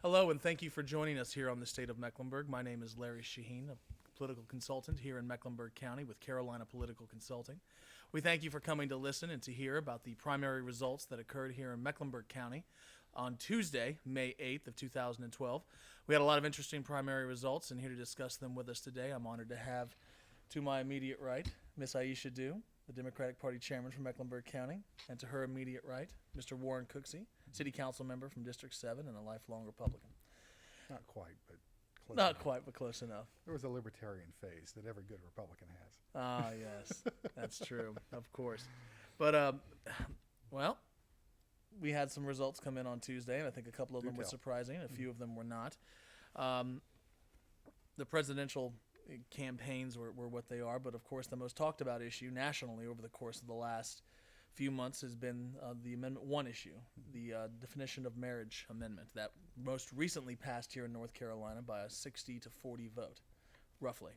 Hello, and thank you for joining us here on the State of Mecklenburg. My name is Larry Shaheen, a political consultant here in Mecklenburg County with Carolina Political Consulting. We thank you for coming to listen and to hear about the primary results that occurred here in Mecklenburg County on Tuesday, May 8th of 2012. We had a lot of interesting primary results, and here to discuss them with us today, I'm honored to have to my immediate right, Miss Aisha Dew, the Democratic Party chairman from Mecklenburg County, and to her immediate right, Mr. Warren Cooksey, City Council member from District 7 and a lifelong Republican. Not quite, but close Not enough. quite, but close enough. There was a libertarian phase that every good Republican has. Ah, yes, that's true, of course. But, well, we had some results come in on Tuesday, and I think a couple of Do them were tell. surprising, a few of them were not. The presidential campaigns were what they are, but of course the most talked about issue nationally over the course of the last few months has been the Amendment 1 issue, the definition of marriage amendment that most recently passed here in North Carolina by a 60-40 vote, roughly.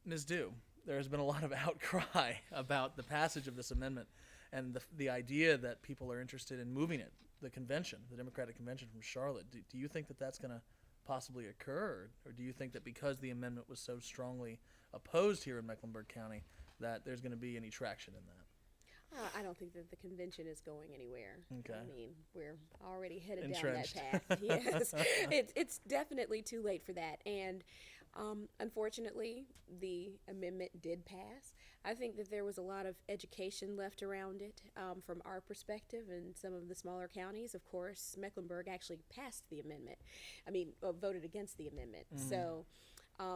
Ms. Dew, there has been a lot of outcry about the passage of this amendment and the idea that people are interested in moving it, the convention, the Democratic Convention from Charlotte. Do you think that that's going to possibly occur, or do you think that because the amendment was so strongly opposed here in Mecklenburg County that there's going to be any traction in that? I don't think that the convention is going anywhere. Okay. I mean, we're already headed Entrenched. down that path. Yes, it's definitely too late for that. And unfortunately, the amendment did pass. I think that there was a lot of education left around it from our perspective in some of the smaller counties. Of course, Mecklenburg actually passed the amendment. Voted against the amendment. Mm-hmm. So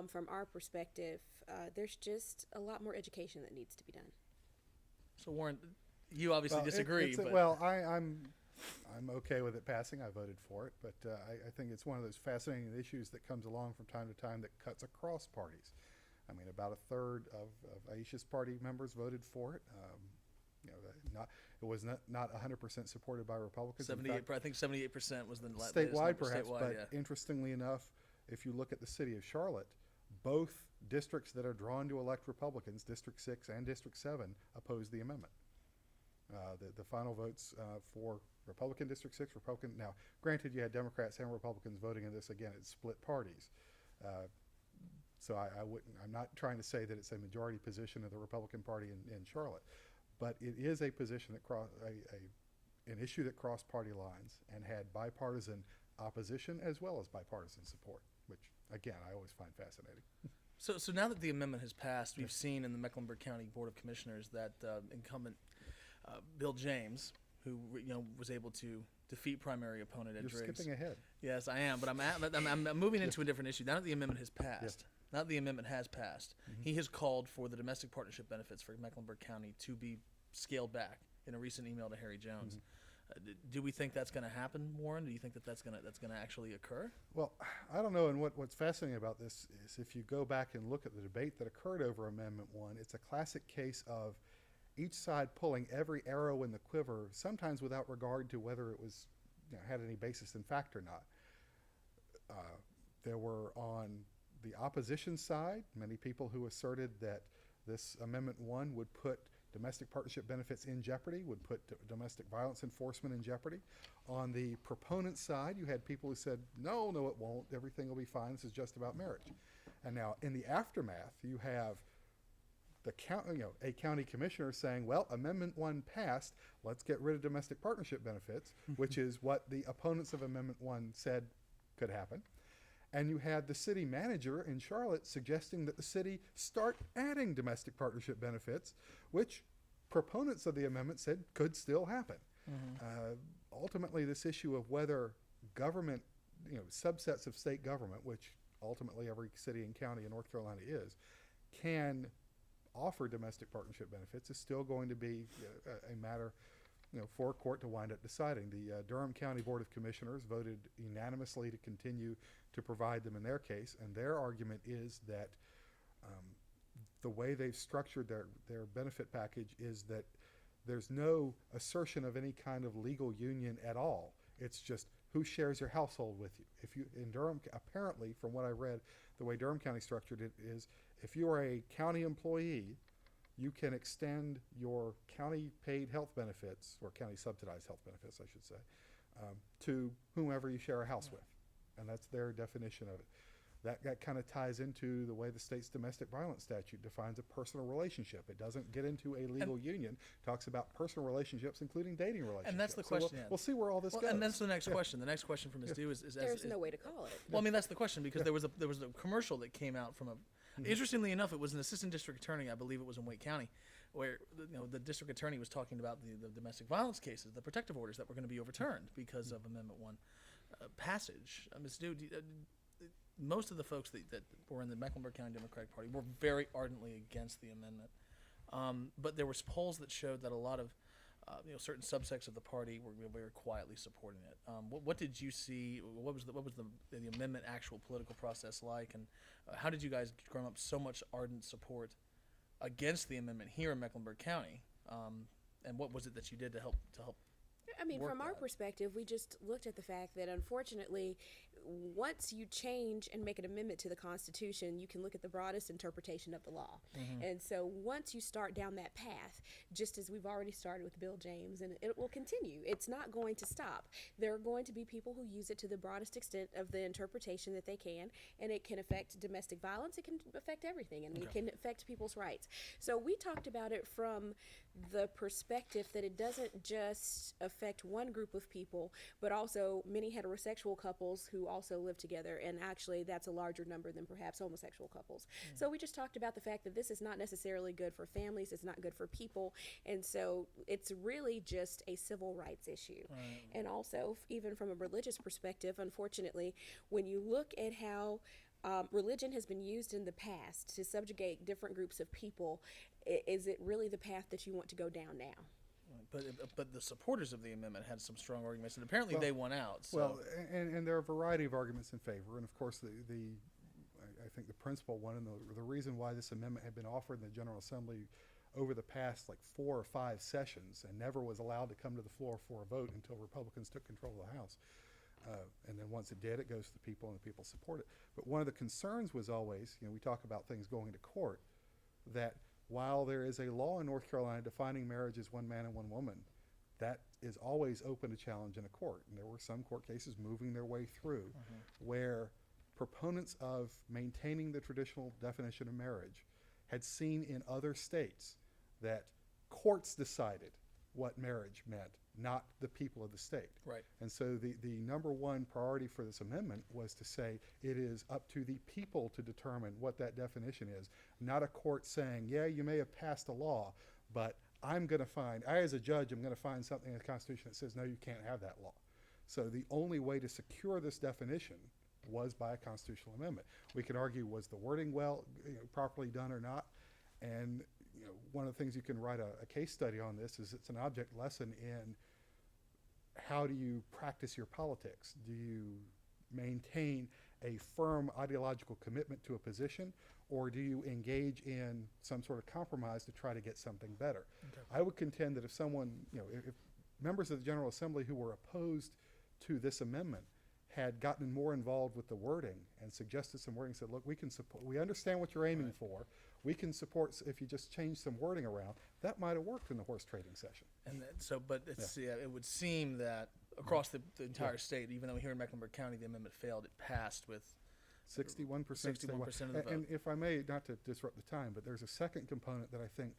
from our perspective, there's just a lot more education that needs to be done. So Warren, you obviously disagree. But I'm okay with it passing. I voted for it, but I think it's one of those fascinating issues that comes along from time to time that cuts across parties. I mean, about a third of Aisha's party members voted for it. It was not 100% supported by Republicans. 78, I think 78% was the statewide, perhaps. Statewide, but yeah. interestingly enough, if you look at the city of Charlotte, both districts that are drawn to elect Republicans, District 6 and District 7, oppose the amendment. The final votes for Republican District 6, Republican. Now, granted, you had Democrats and Republicans voting in this. Again, it's split parties. So I wouldn't. I'm not trying to say that it's a majority position of the Republican Party in Charlotte, but it is a position that an issue that crossed party lines and had bipartisan opposition as well as bipartisan support, which again I always find fascinating. So now that the amendment has passed, we've seen in the Mecklenburg County Board of Commissioners that incumbent Bill James, who was able to defeat primary opponent Ed You're Driggs. skipping ahead. Yes, I am, but I'm moving into a different issue. Now that the amendment has passed, now that the amendment has passed, he has called for the domestic partnership benefits for Mecklenburg County to be scaled back in a recent email to Harry Jones. Do we think that's going to happen, Warren? Do you think that that's going to actually occur? Well, I don't know. And what's fascinating about this is if you go back and look at the debate that occurred over Amendment 1, it's a classic case of each side pulling every arrow in the quiver, sometimes without regard to whether it was had any basis in fact or not. There were on the opposition side many people who asserted that this Amendment 1 would put domestic partnership benefits in jeopardy, would put domestic violence enforcement in jeopardy. On the proponent side, you had people who said, no, it won't. Everything will be fine. This is just about marriage. And now in the aftermath, you have a county commissioner saying, well, Amendment 1 passed. Let's get rid of domestic partnership benefits, which is what the opponents of Amendment 1 said could happen. And you had the city manager in Charlotte suggesting that the city start adding domestic partnership benefits, which proponents of the amendment said could still happen. Ultimately, this issue of whether government, subsets of state government, which ultimately every city and county in North Carolina is, can offer domestic partnership benefits is still going to be a matter for a court to wind up deciding. The Durham County Board of Commissioners voted unanimously to continue to provide them in their case, and their argument is that the way they've structured their benefit package is that there's no assertion of any kind of legal union at all. It's just who shares your household with you. If you in Durham, apparently, from what I read, the way Durham County structured it is if you are a county employee, you can extend your county paid health benefits, or county subsidized health benefits, I should say, to whomever you share a house with. And that's their definition of it. That kind of ties into the way the state's domestic violence statute defines a personal relationship. It doesn't get into a legal union. It talks about personal relationships, including dating relationships. And that's the So question. we'll see where all this goes. And that's the next question. The next question from Ms. Dew is There's no way to call it. well, I mean, that's the question, because there was a commercial that came out from interestingly enough, it was an assistant district attorney, I believe it was in Wake County, where the district attorney was talking about the domestic violence cases, the protective orders that were going to be overturned because of Amendment 1 passage. Ms. Dew, most of the folks that were in the Mecklenburg County Democratic Party were very ardently against the amendment, but there was polls that showed that a lot of certain subsects of the party were very quietly supporting it. What did you see? What was the amendment actual political process like, and how did you guys drum up so much ardent support against the amendment here in Mecklenburg County? And what was it that you did to help? I mean, from our that. perspective, we just looked at the fact that unfortunately, once you change and make an amendment to the Constitution, you can look at the broadest interpretation of the law. And so once you start down that path, just as we've already started with Bill James, and it will continue, it's not going to stop. There are going to be people who use it to the broadest extent of the interpretation that they can, and it can affect domestic violence, it can affect everything, and it can affect people's rights. So we talked about it from the perspective that it doesn't just affect one group of people, but also many heterosexual couples who also live together, and actually that's a larger number than perhaps homosexual couples. So we just talked about the fact that this is not necessarily good for families, it's not good for people, and so it's really just a civil rights issue. And also, even from a religious perspective, unfortunately, when you look at how religion has been used in the past to subjugate different groups of people, is it really the path that you want to go down now? But the supporters of the amendment had some strong arguments, and apparently they won out. So. Well, and there are a variety of arguments in favor, and of course I think the principal one, and the reason why this amendment had been offered in the General Assembly over the past 4 or 5 sessions and never was allowed to come to the floor for a vote until Republicans took control of the House. And then once it did, it goes to the people, and the people support it. But one of the concerns was always, we talk about things going to court, that while there is a law in North Carolina defining marriage as one man and one woman, that is always open to challenge in a court. And there were some court cases moving their way through where proponents of maintaining the traditional definition of marriage had seen in other states that courts decided what marriage meant, not the people of the state. Right. And so the number one priority for this amendment was to say it is up to the people to determine what that definition is, not a court saying, yeah, you may have passed a law, but I as a judge, I'm going to find something in the Constitution that says, no, you can't have that law. So the only way to secure this definition was by a constitutional amendment. We can argue, was the wording properly done or not? And one of the things you can write a case study on this is it's an object lesson in how do you practice your politics? Do you maintain a firm ideological commitment to a position, or do you engage in some sort of compromise to try to get something better? Okay. I would contend that if someone, if members of the General Assembly who were opposed to this amendment had gotten more involved with the wording and suggested some wording, said, look, we understand what you're aiming for. We can support if you just change some wording around. That might have worked in the horse trading session. And but it would seem that across the entire state, even though here in Mecklenburg County the amendment failed, it passed with 61%. 61% of the vote. And if I may, not to disrupt the time, but there's a second component that I think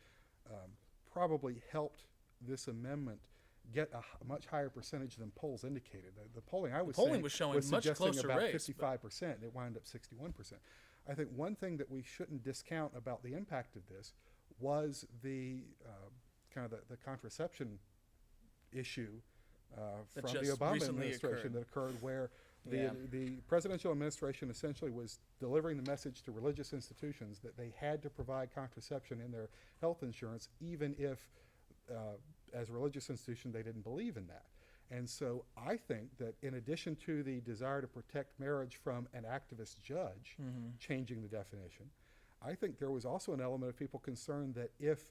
probably helped this amendment get a much higher percentage than polls indicated. The polling was showing much closer about race, 55%. It wound up 61%. I think one thing that we shouldn't discount about the impact of this was the the contraception issue from the Obama administration that occurred, where the presidential administration essentially was delivering the message to religious institutions that they had to provide contraception in their health insurance, even if as a religious institution they didn't believe in that. And so I think that in addition to the desire to protect marriage from an activist judge changing the definition, I think there was also an element of people concerned that if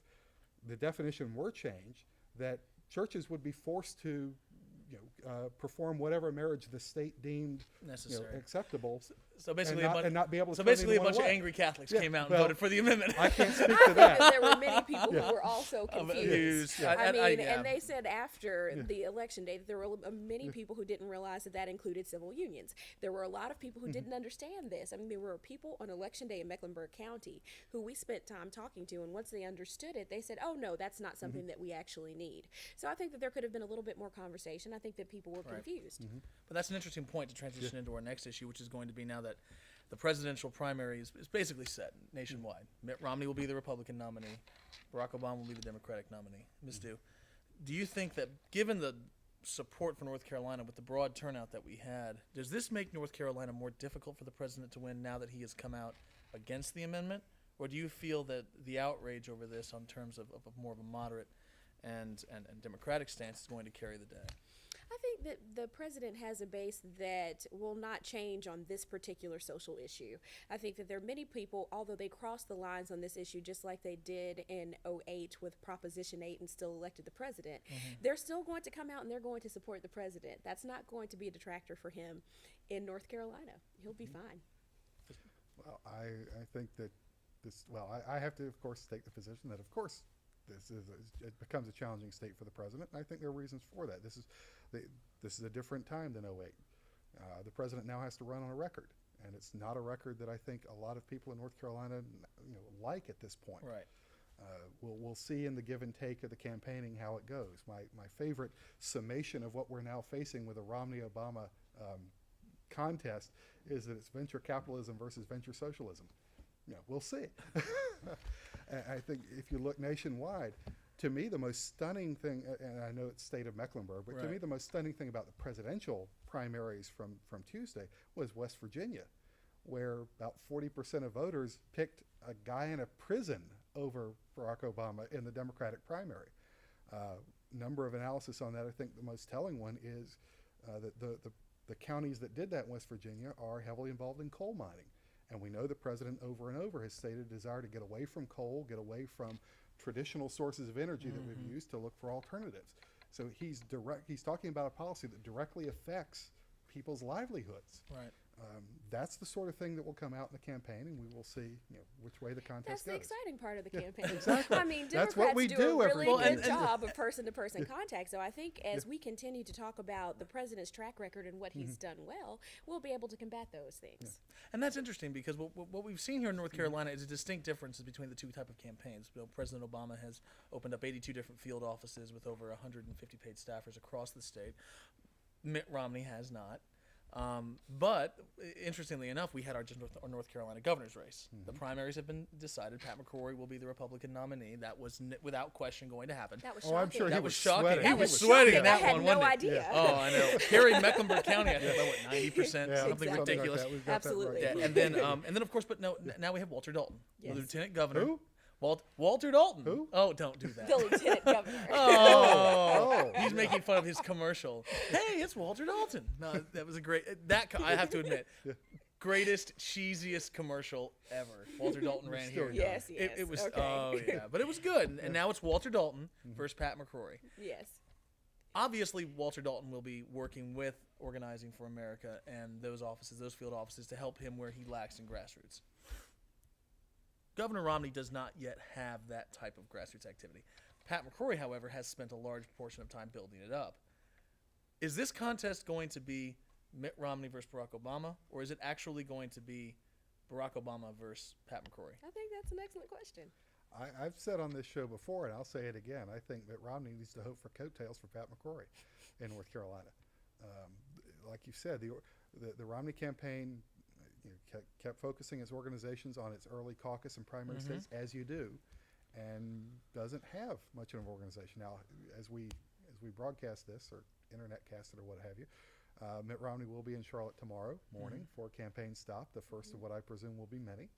the definition were changed, that churches would be forced to perform whatever marriage the state deemed necessary, acceptable So basically, and not be able to so turn basically, a anyone bunch of away. angry Catholics Yeah, came out and well, voted for the amendment. I can't speak I to think that. that there were many people who were also confused. Confused. Yeah. I mean, yeah. and they said after the election day that there were many people who didn't realize that that included civil unions. There were a lot of people who didn't understand this. I mean, there were people on election day in Mecklenburg County who we spent time talking to, and once they understood it, they said, "Oh no, that's not something that we actually need." So I think that there could have been a little bit more conversation. I think that people were confused. But that's an interesting point to transition into our next issue, which is going to be now that the presidential primary is basically set nationwide. Mitt Romney will be the Republican nominee. Barack Obama will be the Democratic nominee. Ms. Do you think that given the support for North Carolina with the broad turnout that we had, does this make North Carolina more difficult for the president to win now that he has come out against the amendment? Or do you feel that the outrage over this on terms of more of a moderate and democratic stance is going to carry the day? I think that the president has a base that will not change on this particular social issue. I think that there are many people, although they crossed the lines on this issue just like they did in '08 with Proposition 8 and still elected the president, they're still going to come out and they're going to support the president. That's not going to be a detractor for him in North Carolina. He'll be fine. Well, I think that this. Well, I have to, of course, take the position that, of course, it becomes a challenging state for the president. And I think there are reasons for that. This is a different time than '08. The president now has to run on a record, and it's not a record that I think a lot of people in North Carolina, like at this point. Right. We'll see in the give and take of the campaigning how it goes. My favorite summation of what we're now facing with a Romney-Obama contest is that it's venture capitalism versus venture socialism. We'll see. I think if you look nationwide, to me the most stunning thing, and I know it's state of Mecklenburg, but to me the most stunning thing about the presidential primaries from Tuesday was West Virginia, where about 40% of voters picked a guy in a prison over Barack Obama in the Democratic primary. Number of analysis on that. I think the most telling one is that the counties that did that in West Virginia are heavily involved in coal mining. And we know the president over and over has stated a desire to get away from coal, get away from traditional sources of energy that we've used to look for alternatives. So he's talking about a policy that directly affects people's livelihoods. Right. That's the sort of thing that will come out in the campaign, and we will see which way the contest That's the goes. exciting part of the campaign. Exactly. I mean, That's Democrats what we do a every really day. good job of person-to-person contact. So I think as we continue to talk about the president's track record and what he's done well, we'll be able to combat those things. And that's interesting because what we've seen here in North Carolina is a distinct difference between the two type of campaigns. President Obama has opened up 82 different field offices with over 150 paid staffers across the state. Mitt Romney has not. But interestingly enough, we had our North Carolina governor's race. The primaries have been decided. Pat McCrory will be the Republican nominee. That was without question going to happen. That was Oh, shocking. I'm sure That he was was shocking. sweating. He was shocking. sweating in that I had one, no wasn't he? idea. Oh, I know. Carried Mecklenburg County, I think, by what, 90%, Yeah, something Exactly. ridiculous. Like that. We've got that Absolutely. right. Yeah, and then of course, but no, now we have Walter Dalton, Yes. the lieutenant governor. Who? Walter Dalton. Who? Oh, don't do that. The lieutenant governor. Oh, Oh. he's making fun of his commercial. Hey, it's Walter Dalton. No, that was a great. I have to admit, greatest, cheesiest commercial ever. Walter Dalton ran still here. young. Yes, yes. It was. Okay. Oh yeah, but it was good. And now it's Walter Dalton versus Pat McCrory. Yes. Obviously, Walter Dalton will be working with Organizing for America and those offices, those field offices, to help him where he lacks in grassroots. Governor Romney does not yet have that type of grassroots activity. Pat McCrory, however, has spent a large portion of time building it up. Is this contest going to be Mitt Romney versus Barack Obama, or is it actually going to be Barack Obama versus Pat McCrory? I think that's an excellent question. I've said on this show before, and I'll say it again, I think Mitt Romney needs to hope for coattails for Pat McCrory in North Carolina. Like you said, the Romney campaign kept focusing its organizations on its early caucus and primary states, as you do, and doesn't have much of an organization. Now, as we broadcast this, or internet cast it, or what have you, Mitt Romney will be in Charlotte tomorrow morning for a campaign stop, the first of what I presume will be many.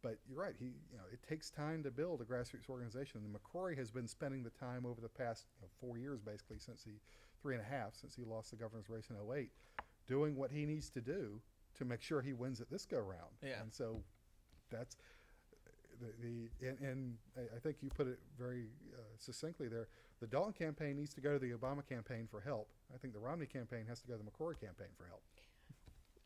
But you're right. It takes time to build a grassroots organization. And McCrory has been spending the time over the past 4 years, basically, since he lost the governor's race in '08, doing what he needs to do to make sure he wins it this go round. Yeah. And so that's and I think you put it very succinctly there. The Dalton campaign needs to go to the Obama campaign for help. I think the Romney campaign has to go to the McCrory campaign for help.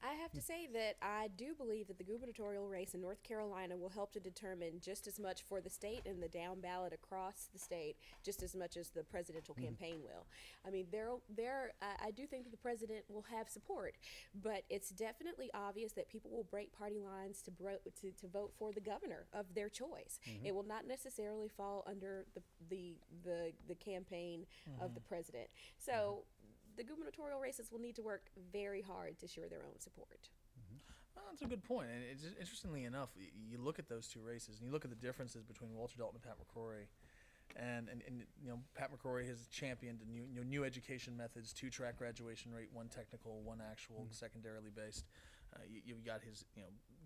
I have to say that I do believe that the gubernatorial race in North Carolina will help to determine just as much for the state and the down ballot across the state, just as much as the presidential campaign will. I mean, I do think that the president will have support, but it's definitely obvious that people will break party lines to vote for the governor of their choice. It will not necessarily fall under the campaign of the president. So the gubernatorial races will need to work very hard to shore their own support. Well, that's a good point. And it's interestingly enough, you look at those two races and you look at the differences between Walter Dalton and Pat McCrory. And Pat McCrory has championed new education methods, 2-track graduation rate, 1 technical, 1 actual, secondarily based. You've got his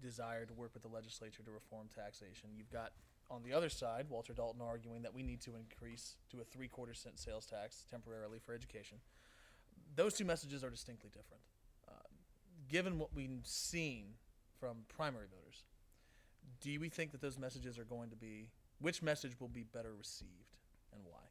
desire to work with the legislature to reform taxation. You've got on the other side Walter Dalton arguing that we need to increase to a 3/4-cent sales tax temporarily for education. Those two messages are distinctly different. Given what we've seen from primary voters, do we think that those messages are going to be, which message will be better received and why?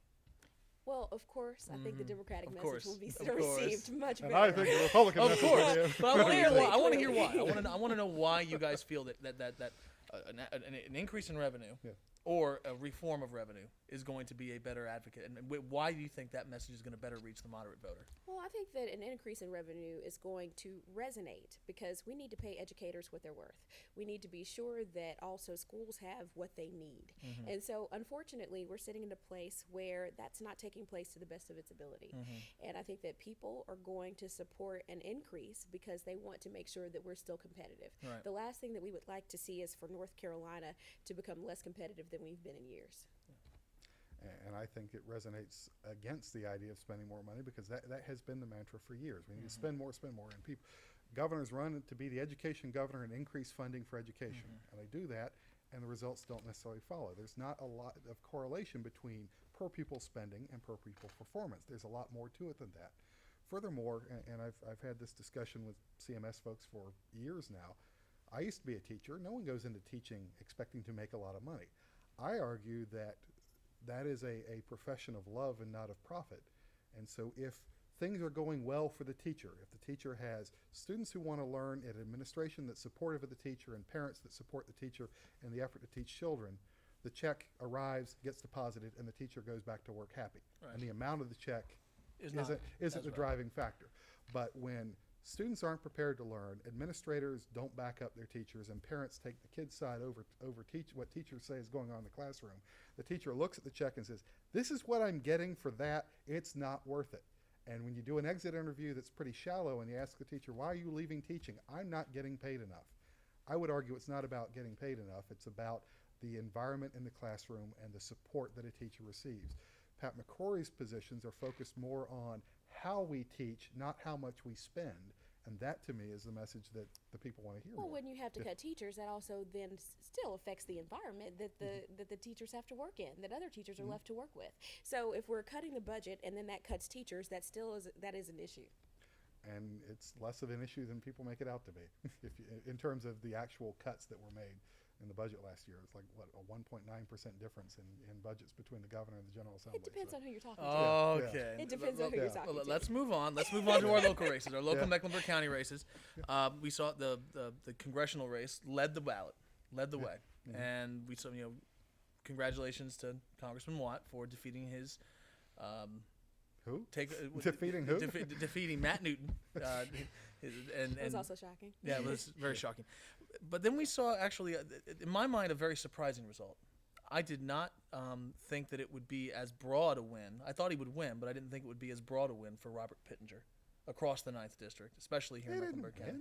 Well, of course, I think the Democratic message course, will be of course. received much better. And I think the Republican Of message course, will be- but I want to hear why. I want to hear Clearly. why. I want to know why you guys feel that an increase in revenue Yeah. or a reform of revenue is going to be a better advocate, and why do you think that message is going to better reach the moderate voter? Well, I think that an increase in revenue is going to resonate because we need to pay educators what they're worth. We need to be sure that also schools have what they need. And so, unfortunately, we're sitting in a place where that's not taking place to the best of its ability. And I think that people are going to support an increase because they want to make sure that we're still competitive. Right. The last thing that we would like to see is for North Carolina to become less competitive than we've been in years. And I think it resonates against the idea of spending more money because that has been the mantra for years. We need to spend more. And governors run to be the education governor and increase funding for education. And they do that, and the results don't necessarily follow. There's not a lot of correlation between per pupil spending and per pupil performance. There's a lot more to it than that. Furthermore, and I've had this discussion with CMS folks for years now, I used to be a teacher. No one goes into teaching expecting to make a lot of money. I argue that is a profession of love and not of profit. And so if things are going well for the teacher, if the teacher has students who want to learn, an administration that's supportive of the teacher, and parents that support the teacher in the effort to teach children, the check arrives, gets deposited, and the teacher goes back to work happy. Right. And the amount of the check Isn't isn't the right. driving factor. But when students aren't prepared to learn, administrators don't back up their teachers, and parents take the kid's side over what teachers say is going on in the classroom, the teacher looks at the check and says, this is what I'm getting for that, it's not worth it. And when you do an exit interview that's pretty shallow and you ask the teacher, why are you leaving teaching? I'm not getting paid enough. I would argue it's not about getting paid enough, it's about the environment in the classroom and the support that a teacher receives. Pat McCrory's positions are focused more on how we teach, not how much we spend. And that, to me, is the message that the people want to hear. Well, more. when you have to cut teachers, that also then still affects the environment that the teachers have to work in, that other teachers are left to work with. So if we're cutting the budget and then that cuts teachers, that is an issue. And it's less of an issue than people make it out to be, in terms of the actual cuts that were made in the budget last year. It's like, what, a 1.9% difference in budgets between the governor and the General Assembly. It depends on who you're talking to. Okay. It depends on who you're talking to. Let's move on. Let's move on to our local races, our local Yeah. Mecklenburg County races. We saw the congressional race led the ballot, led the way, and we saw congratulations to Congressman Watt for defeating his. Who? Defeating who? Defeating Matt Newton. It was also shocking. Yeah, it was very shocking. But then we saw, actually, in my mind, a very surprising result. I did not think that it would be as broad a win. I thought he would win, but I didn't think it would be as broad a win for Robert Pittenger across the 9th District, especially here in Mecklenburg County.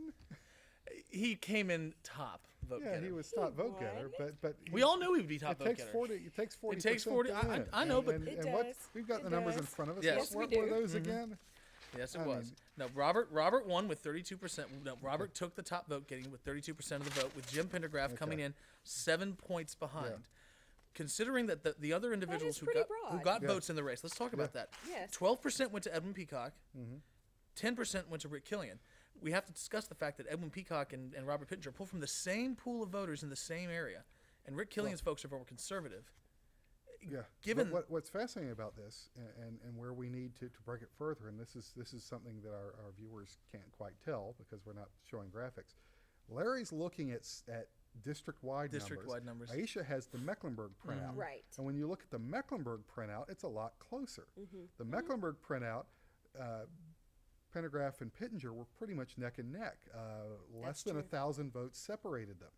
He came in top vote getter. Yeah, he was top vote getter, but We all knew he would be top vote takes getter. 40. It takes 40. It takes 40. I know, but It what, does. we've got It the numbers in does. front of us. Yes. What Yes, we were do. those again? Yes, it I was. mean- No, Robert won with 32%. No, Robert took the top vote getting with 32% of the vote, with Jim Pendergraft coming in 7 points behind. Yeah. Considering that the other individuals is who pretty got broad. Yeah. votes in the race, let's talk about that. Yes. 12% went to Edwin Peacock. 10% went to Rick Killian. We have to discuss the fact that Edwin Peacock and Robert Pittenger pulled from the same pool of voters in the same area, and Rick Killian's folks are more conservative. Yeah. Given What's fascinating about this, and where we need to break it further, and this is something that our viewers can't quite tell because we're not showing graphics. Larry's looking at district-wide numbers. Aisha has the Mecklenburg printout. Right. And when you look at the Mecklenburg printout, it's a lot closer. The Mecklenburg printout, Pendergraph and Pittenger were pretty much neck and neck. Less than 1,000 votes separated them,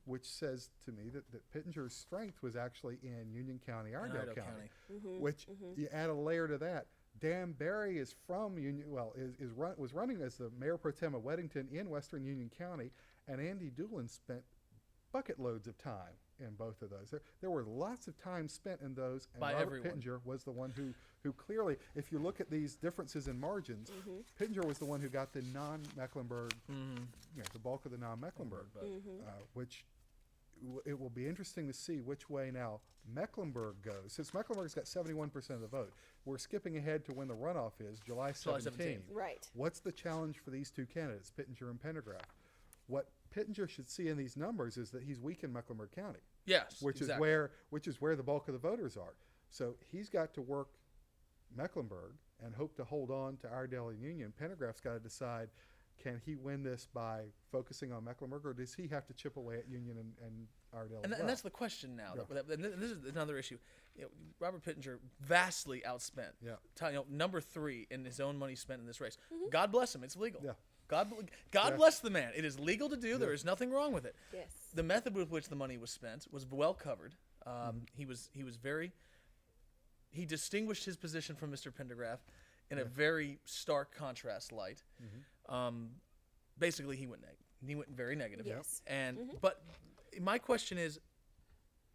which says to me that Pittenger's strength was actually in Union County, Iredell County. Which you add a layer to that. Dan Barry is from Union, was running as the mayor pro tem of Weddington in Western Union County, and Andy Doolin spent bucket loads of time in both of those. There were lots of time spent in those, and By Robert everyone. Pittenger was the one who clearly, if you look at these differences in margins, Pittenger was the one who got the non-Mecklenburg, the bulk of the non-Mecklenburg, which it will be interesting to see which way now Mecklenburg goes. Since Mecklenburg's got 71% of the vote, we're skipping ahead to when the runoff is, July 17th. Right. What's the challenge for these two candidates, Pittenger and Pendergraph? What Pittenger should see in these numbers is that he's weak in Mecklenburg County. Yes, which exactly. is where the bulk of the voters are. So he's got to work Mecklenburg and hope to hold on to Iredell and Union. Pendergraph's got to decide, can he win this by focusing on Mecklenburg, or does he have to chip away at Union and Iredell? And that's the question now. Yeah. And this is another issue. Robert Pittenger vastly outspent. Yeah. Number 3 in his own money spent in this race. God bless him. It's legal. Yeah. God Yeah. bless the man. It is legal to do. There is nothing wrong with it. Yes. The method with which the money was spent was well covered. He distinguished his position from Mr. Pendergraph in a very stark contrast light. Basically, he went very negative. Yes. And but my question is,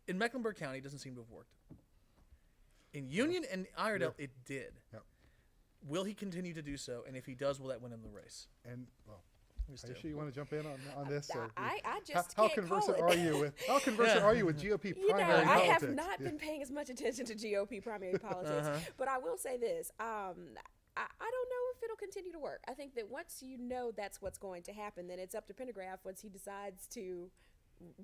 in Mecklenburg County, it doesn't seem to have worked. In Union and Iredell, it did. Yep. Will he continue to do so? And if he does, will that win him the race? And Just Aisha, do. you want to jump in on this? Or I just how can't conversant call it. How conversant are you with GOP primary I politics? have not been paying as much attention to GOP primary politics, but I will say this: I don't know if it'll continue to work. I think that once you know that's what's going to happen, then it's up to Pendergraph once he decides to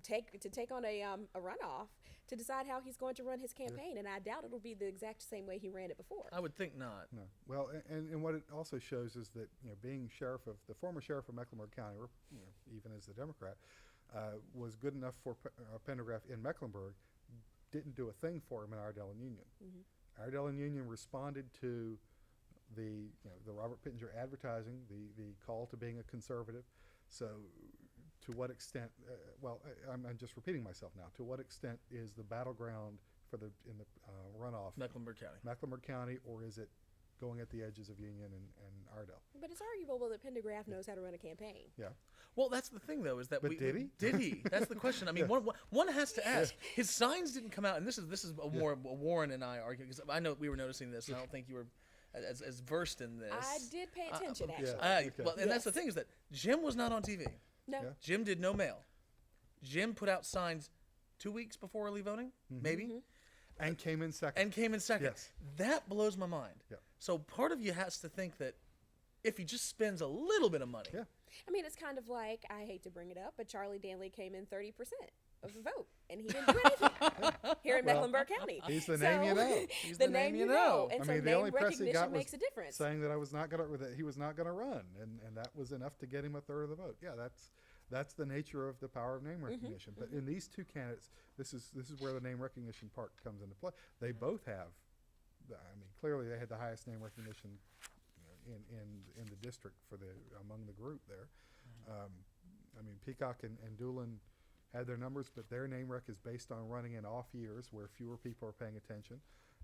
take on a runoff to decide how he's going to run his campaign, and I doubt it'll be the exact same way he ran it before. I would think not. No. Well, and what it also shows is that being the former sheriff of Mecklenburg County, or even as the Democrat, was good enough for Pendergraph in Mecklenburg, didn't do a thing for him in Iredell and Union. Iredell and Union responded to the Robert Pittenger advertising, the call to being a conservative. So, to what extent? I'm just repeating myself now. To what extent is the battleground in the runoff Mecklenburg County, or is it going at the edges of Union and Iredell? But it's arguable that Pendergraph knows how to run a campaign. Yeah. Well, that's the thing, though, is that But did he? Did he? That's the question. I mean, one has to ask. His signs didn't come out, and this is more Warren and I argue, because I know we were noticing this, and I don't think you were as versed in this. I did pay attention, actually. Okay. Well, and that's the thing, is that Jim was not on TV. No. Yeah. Jim did no mail. Jim put out signs 2 weeks before early voting, maybe, And came in second. Yes. That blows my mind. Yeah. So part of you has to think that if he just spends a little bit of money, I mean, it's kind of like, I hate to bring it up, but Charlie Danley came in 30% of the vote, and he didn't do anything here in Mecklenburg County. He's the name you know. He's the name you know. And I so mean, the name only press he recognition got was makes a difference. saying that he was not gonna run, and that was enough to get him a third of the vote. Yeah, that's the nature of the power of name recognition. But in these two candidates, this is where the name recognition part comes into play. They both have, clearly they had the highest name recognition in the district among the group there. Peacock and Doolin had their numbers, but their name rec is based on running in off years where fewer people are paying attention.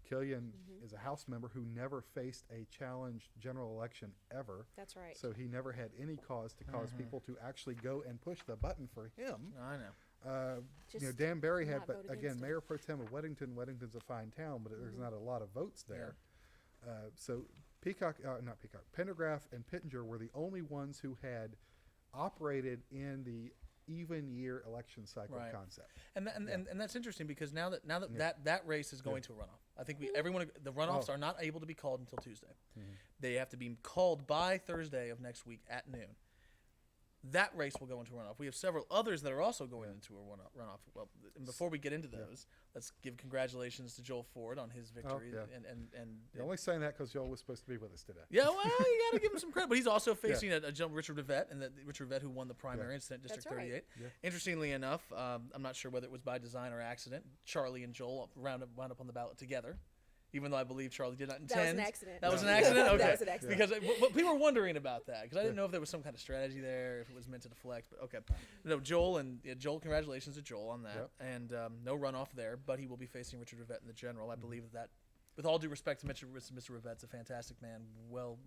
Killian is a House member who never faced a challenged general election ever. That's right. So he never had any cause to cause people to actually go and push the button for him. I know. Just Dan Barry had, not but vote again, against him. Mayor Pro Tem of Weddington. Weddington's a fine town, but there's not a lot of votes there. So Pendergraph and Pittenger were the only ones who had operated in the even year election cycle concept. And that's interesting, because now that race is going to a runoff. I think the runoffs are not able to be called until Tuesday. They have to be called by Thursday of next week at noon. That race will go into a runoff. We have several others that are also going into a runoff. Well, and before we get into those, let's give congratulations to Joel Ford on his victory. And You're only saying that because Joel was supposed to be with us today. yeah, well, you got to give him some credit. But he's also facing a gentleman, Richard Rivette, and Richard Rivette, who won the primary in Senate District That's right. 38. Yeah. Interestingly enough, I'm not sure whether it was by design or accident, Charlie and Joel wound up on the ballot together. Even though I believe Charlie did not intend. That was an accident. That was an accident? Okay. That was an accident. Because people were wondering about that. Because I didn't know if there was some kind of strategy there, if it was meant to deflect. But okay. No, Joel, congratulations to Joel on that. Yep. And no runoff there, but he will be facing Richard Rivette in the general. I believe that, with all due respect to Mr. Rivette's a fantastic man, well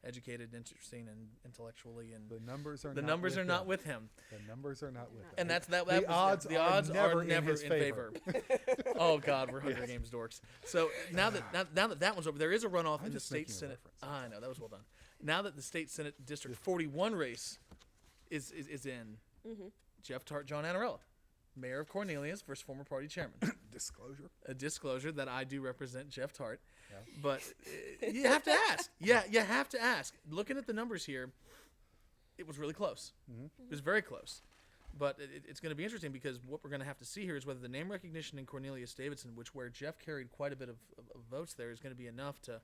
educated, interesting, and intellectually. And The numbers are not with him. The numbers are not with him. And the odds are never his in favor. Oh God, we're Hunger Games dorks. So now that one's over, there is a runoff in the just state making a Senate. reference. I know, that was well done. Now that the state Senate District 41 race is in, Jeff Tart, John Anarella, mayor of Cornelius versus former party chairman. Disclosure. A disclosure that I do represent Jeff Tart, Yeah. but you have to ask. Yeah, you have to ask. Looking at the numbers here, it was really close. It was very close. But it's going to be interesting because what we're going to have to see here is whether the name recognition in Cornelius Davidson, where Jeff carried quite a bit of votes there, is going to be enough to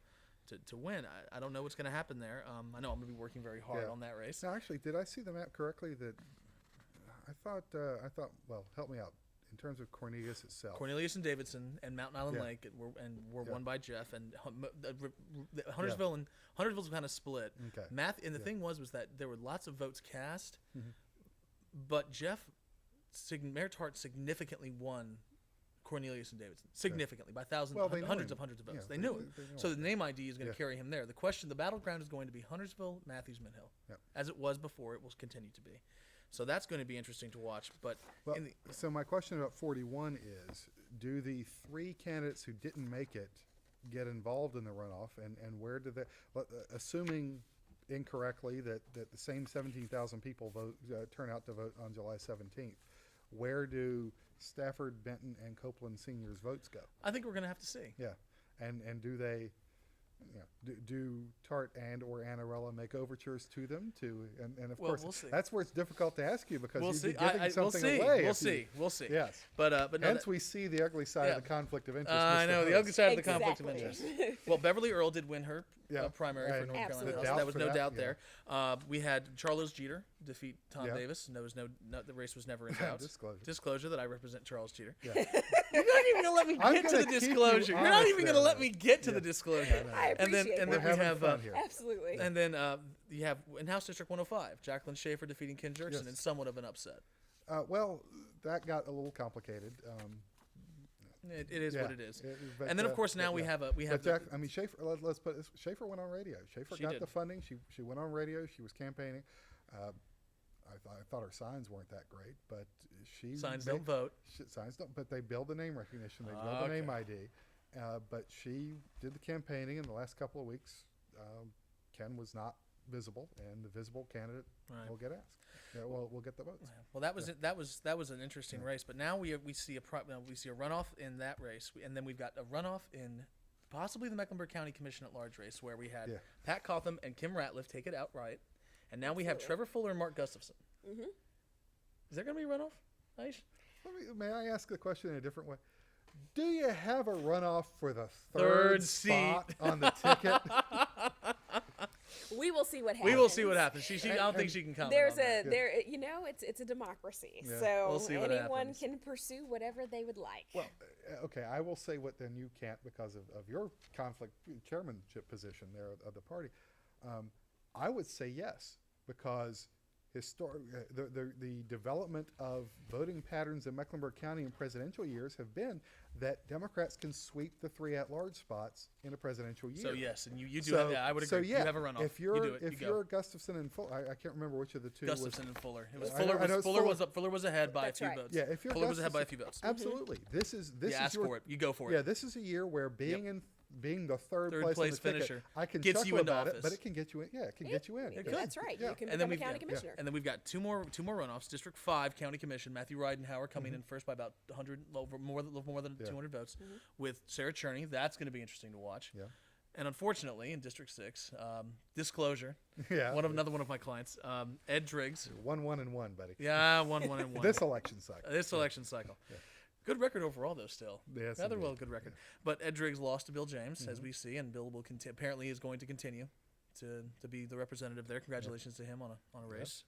win. I don't know what's going to happen there. I know I'm going to be working very hard on that race. Now, actually, did I see the map correctly? That I thought. Well, help me out in terms of Cornelius itself. Cornelius and Davidson and Mountain Island Yeah. Lake were won by Jeff, and Huntersville's kind of split. Okay. And the thing was that there were lots of votes cast, but Mayor Tart significantly won Cornelius and Davidson significantly by thousands, Well, they knew hundreds him. of hundreds of votes. Yeah, they knew him, they knew so him. the name ID is going to Yeah. carry him there. The battleground is going to be Huntersville, Matthews, Midhill, Yep. as it was before. It will continue to be. So that's going to be interesting to watch. But Well, so my question about 41 is, do the three candidates who didn't make it get involved in the runoff, and where did they, assuming incorrectly that the same 17,000 people turn out to vote on July 17th, where do Stafford, Benton, and Copeland seniors' votes go? I think we're going to have to see. Yeah, and do they, do Tart and or Anarella make overtures to them and of Well, course we'll see. that's where it's difficult to ask you because We'll you'd see. be giving We'll something see. away. We'll see. Yes. But no, Hence, we see the ugly side Yeah. of the conflict of interest. I Mr. know the Host. ugly side of the conflict of Exactly. interest. Well, Beverly Earl did win her Yeah. primary for Right. North Carolina Absolutely. House. The That was doubt no for doubt that, there. We had Charles Jeter defeat Tom Yeah. Davis, and there was no the race was never in doubt. Disclosure. That I represent Charles Jeter. Yeah. You're not even gonna let me I'm get to gonna the keep you disclosure. You're not honest even there, gonna let though. me get to Yeah. the disclosure. I appreciate and We're then we having have fun here. Absolutely. and then you have in House District 105, Jacqueline Schaefer defeating Ken Jerkson Yes. in somewhat of an upset. Well, that got a little complicated. It is what it is. But, And then of course now but, we yeah. have But Jack, I mean, Schaefer. Let's put this. Schaefer went on radio. Schaefer She got did. the funding. She went on radio. She was campaigning. I thought her signs weren't that great, but she signs made- don't vote. Signs don't, but they build the name recognition. They build the name ID. But she did the campaigning in the last couple of weeks. Ken was not visible, and the visible candidate will get asked. Yeah, we'll get the votes. Well, that was an interesting race. But now we see a runoff in that race, and then we've got a runoff in possibly the Mecklenburg County Commission at Large race, where we had Yeah. Pat Cotham and Kim Ratliff take it outright, and now we have Trevor Fuller and Mark Gustafson. Mm-hmm. Is there going to be a runoff, Aish? May I ask the question in a different way? Do you have a runoff for the Third spot seat. on the ticket? We will see what happens. We will see what happens. She I don't think she can comment. There's on that. it's a democracy, Yeah. so We'll see what anyone happens. can pursue whatever they would like. Well, okay, I will say what then you can't because of your conflict chairmanship position there of the party. I would say yes because the development of voting patterns in Mecklenburg County in presidential years have been that Democrats can sweep the 3 at-large spots in a presidential year. So yes, and you do have. Yeah, I would agree. So yeah, you have a runoff. If you're you do it. if you you're go. Gustafson and Fuller, I can't remember which of the two. Gustafson and Fuller. It was I know- I know it's Fuller was ahead by That's a few right. votes. Yeah, if you're Fuller was ahead by a Gustafson- few votes. Absolutely, this is You ask your, for it. You go for Yeah, it. this is a year where being the third Third place place on the ticket, finisher I can gets chuckle you into about it, office. but it can get you in. Yeah, it can get you in. It could. That's right. Yeah. You can And then become a county yeah. commissioner. And then we've got two more runoffs. District 5 County Commission. Matthew Ridenhour coming in first by about 100, more than 200 votes, with Sarah Cherney. That's going to be interesting to watch. Yeah. And unfortunately, in District 6, disclosure, Yeah. another one of my clients, Ed Driggs. 1-1-1, buddy. Yeah, 1-1-1. This election cycle. This election cycle. Good record overall, though. Still, Yes, rather indeed. well, good record. But Ed Driggs lost to Bill James, as we see, and Bill will apparently is going to continue to be the representative there. Congratulations to him on a race.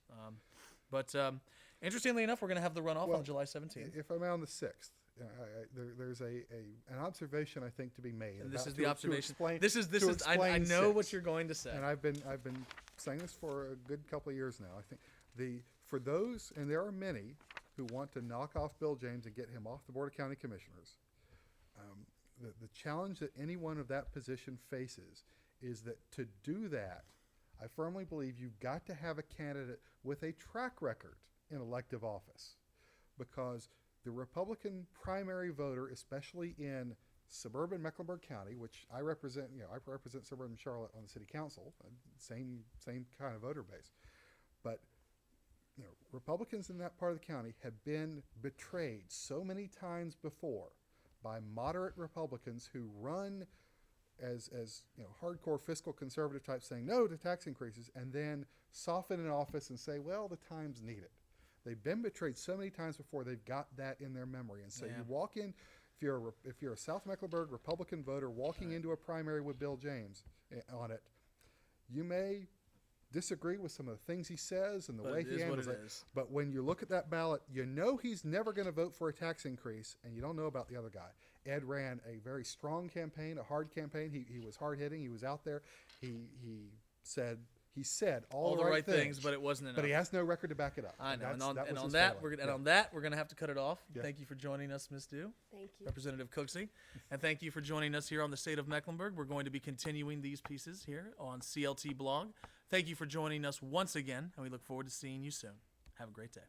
But interestingly enough, we're going to have the runoff Well, on July 17th. If I'm on the 6th, there's an observation I think to be made. And this about- is the to observation. explain- This is. to I explain know what 6. you're going to say. And I've been saying this for a good couple of years now. I think for those, and there are many who want to knock off Bill James and get him off the Board of County Commissioners. The challenge that anyone of that position faces is that to do that, I firmly believe you've got to have a candidate with a track record in elective office, because the Republican primary voter, especially in suburban Mecklenburg County, which I represent, I represent suburban Charlotte on the city council, same kind of voter base, but Republicans in that part of the county have been betrayed so many times before by moderate Republicans who run as hardcore fiscal conservative types saying no to tax increases, and then soften in office and say, well, the times need it. They've been betrayed so many times before, they've got that in their memory. And so you walk in, if you're a South Mecklenburg Republican voter walking into a primary with Bill James on it, you may disagree with some of the things he says and the way he handles it. But when you look at that ballot, he's never going to vote for a tax increase, and you don't know about the other guy. Ed ran a very strong campaign, a hard campaign. He was hard hitting. He was out there. He said all the right things, but it wasn't enough. But he has no record to back it up. I know. And On his that, failing. we're going to have to cut it off. Yeah. Thank you for joining us, Ms. Dew. Thank you. Representative Cooksey. And thank you for joining us here on the State of Mecklenburg. We're going to be continuing these pieces here on CLT Blog. Thank you for joining us once again, and we look forward to seeing you soon. Have a great day.